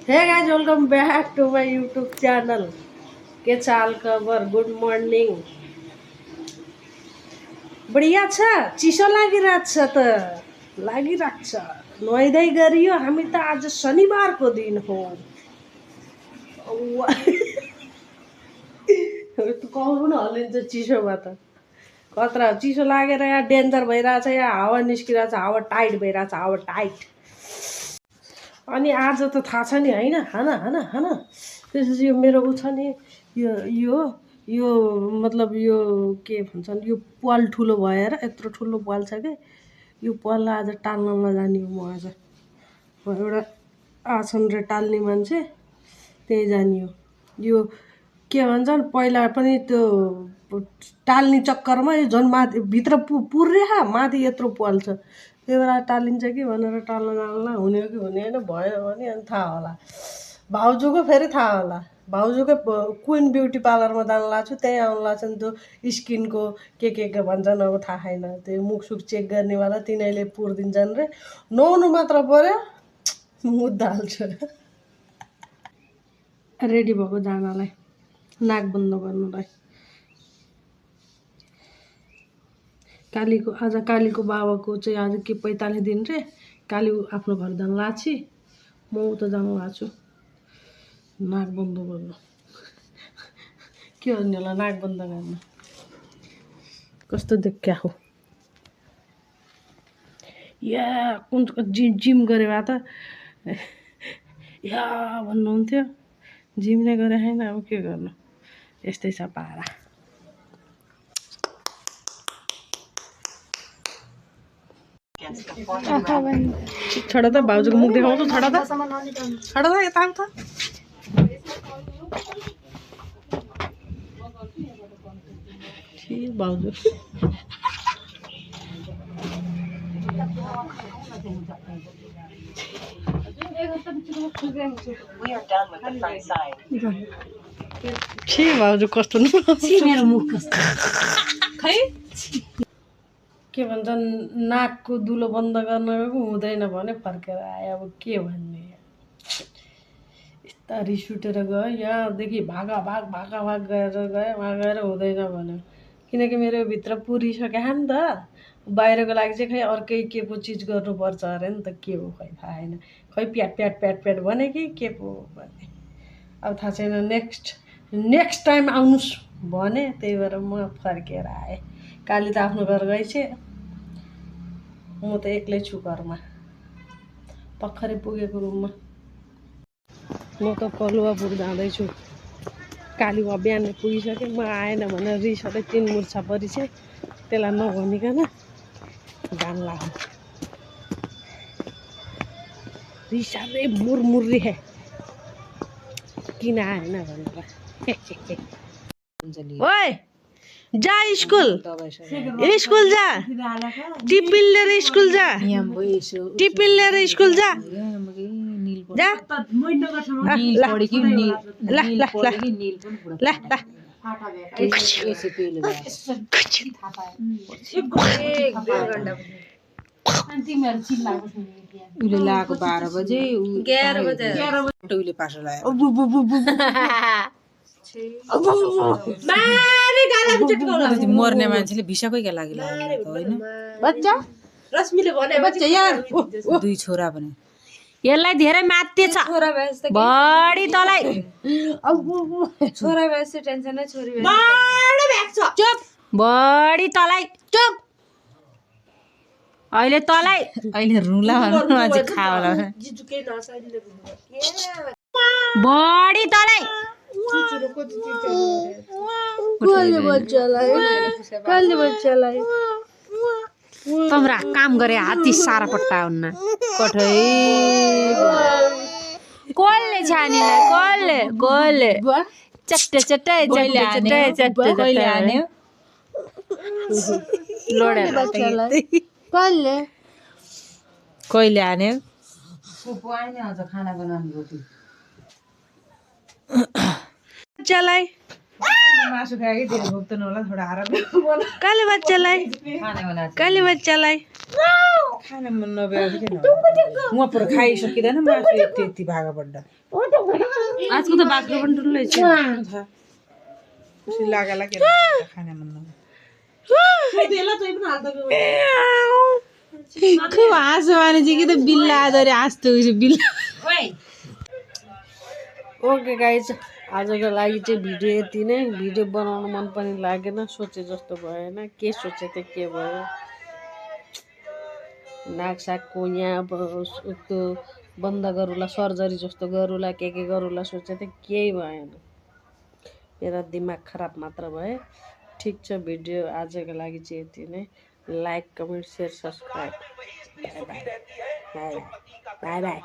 Hey guys, welcome back to my YouTube channel. के चाल खबर? Good morning. बढिया छ, चिसो लागिरहेको छ त लागिरहेको छ। नुहाइदै गरियो। हामी त आज शनिबारको दिन हो। कल पनि हल्लिन्छ चिसोमा त। कत्रा चिसो लागेर यहाँ डेन्जर भइरहेछ, यहाँ हावा निस्किरहेछ, हावा टाइट भइरहेछ, हावा टाइट। अनि आज त थाहा छ नि होइन, हान त्यसपछि यो मेरो उ छ नि, यो मतलब यो के भन्छन्, यो पाल ठुलो भएर यत्रो ठुलो पाल छ कि यो पाललाई आज टाल्न नजाने हो। म आज एउटा आछन् रे टाल्ने मान्छे, त्यही जाने हो। यो के भन्छन्, पहिला पनि त्यो टाल्ने चक्करमा यो झन् माथि भित्र पुर्रे माथि यत्रो पाल छ, त्यो बेला टालिन्छ कि भनेर टाल्न जानला, हुने हो कि हुने होइन, भयो भने अनि थाहा होला। भाउजूको फेरि थाहा होला। भाउजूकै क्विन ब्युटी पार्लरमा जानु लाग्छ, त्यहीँ आउनु लाग्छ नि त्यो स्किनको के भन्छन्, अब थाहा छैन। त्यो मुखसुख चेक गर्नेवाला तिनीहरूले पुरिदिन्छन् रे। नुहाउनु मात्र पऱ्यो, मुद्दा हाल्छ। रेडी भएको जानलाई, नाक बन्द गर्नुलाई। आज कालीको बाबाको चाहिँ आज के 45 दिन रे। काली आफ्नो घर जानु लाछि, म उता जानु लाग्छु। नाक बन्द गर्नु के भन्ने होला, नाक बन्द गर्नु कस्तो देखिया हो। या कुन जिम गरे भए त या भन्नुहुन्थ्यो, जिम नै गरे छैन, अब के गर्नु, यस्तै छ पारा। छोडा त, भाउजूको मुख देखाउँछु। छोडा त यता आऊ त। भाउजू भाउजू कस्तो मेरो मुख खै के भन्छन्, नाकको दुलो बन्द गर्न हुँदैन भने फर्केर आयो। अब के भन्ने, यस्ता रिस उठेर गयो। यहाँदेखि भाग गरेर गयो, वहाँ गएर हुँदैन भन्यो। किनकि मेरो भित्र पुरिसक्यो नि त। बाहिरको लागि चाहिँ खै अर्कै के पो चिज गर्नुपर्छ अरे नि त, के हो खै थाहा छैन। खै प्याट भने कि के पो भने, अब थाहा छैन। नेक्स्ट टाइम आउनुहोस् भने, त्यही भएर म फर्केर आएँ। काली त आफ्नो घर गएछ, म त एक्लै छु घरमा, भर्खरै पुगेको रुममा। म त कलुवापुर जाँदैछु। काली बिहान पुगिसकेँ, म आएन भनेर रिसले 3 मुर्छा परिछ। त्यसलाई नभनिकन जान लाग्यो। रिसाले मुरमुर्री है किन आएन भनेर। ओए जा स्कुल जा, टिफिन लिएर स्कुल जा, टिफिन लिएर स्कुल जा। उसले लगाएको 12 बजे, 11 बजे पासो लाग्यो। मर्ने मान्छेले भिसाकै क्या लागि लाग्यो होइन। बच्चा रश्मिले भने बच्चा यार 2 छोरा भने यसलाई धेरै मात्ते छ, बढी तलाई छोरा भएपछि टेन्सन नै, छोरी भएपछि बडो भ्याक छ। चुप, बढी तलाई चुप। अहिले तलाई अहिले रुला भन्नु अझै खा होला। जिजुकै नसाइले बढी तलाई कहिले बच्चालाई तम्रा काम गरे हात्ती सारा पट्टा हुन्न। कठै कसले छानीलाई कसले चट्टे कहिले हान्यो लोडे कहिले हान्यो पुआइने अझ खाना बनाउनु रोटी बच्चालाई मासु खायो कि धेरै भोग्दैन होला, थोडा आराम काले बच्चालाई खान मन नभएको किन म पुरा खाइसकिँदैन मासु यति यति भागा बड्डा आजको त बाख्रो पनि डुल्लै छ खुसी लागेला के खान मन नभएको खुब हाँसो माने चाहिँ कि त बिल्ला आदरी हाँस्दो बिल्ला ओके गाइज आजको लागि चाहिँ भिडियो यति नै भिडियो बनाउनु मन पनि लागेन सोचे जस्तो भएन के सोचे त्यो के भयो नाकसाकको यहाँ अब त्यो बन्द गरौँला सर्जरी जस्तो गरौँला के गरौँला सोचे त्यो केही भएन मेरा दिमाग खराब मात्र भयो ठिक छ भिडियो आजको लागि चाहिँ यति नै like comment share subscribe by by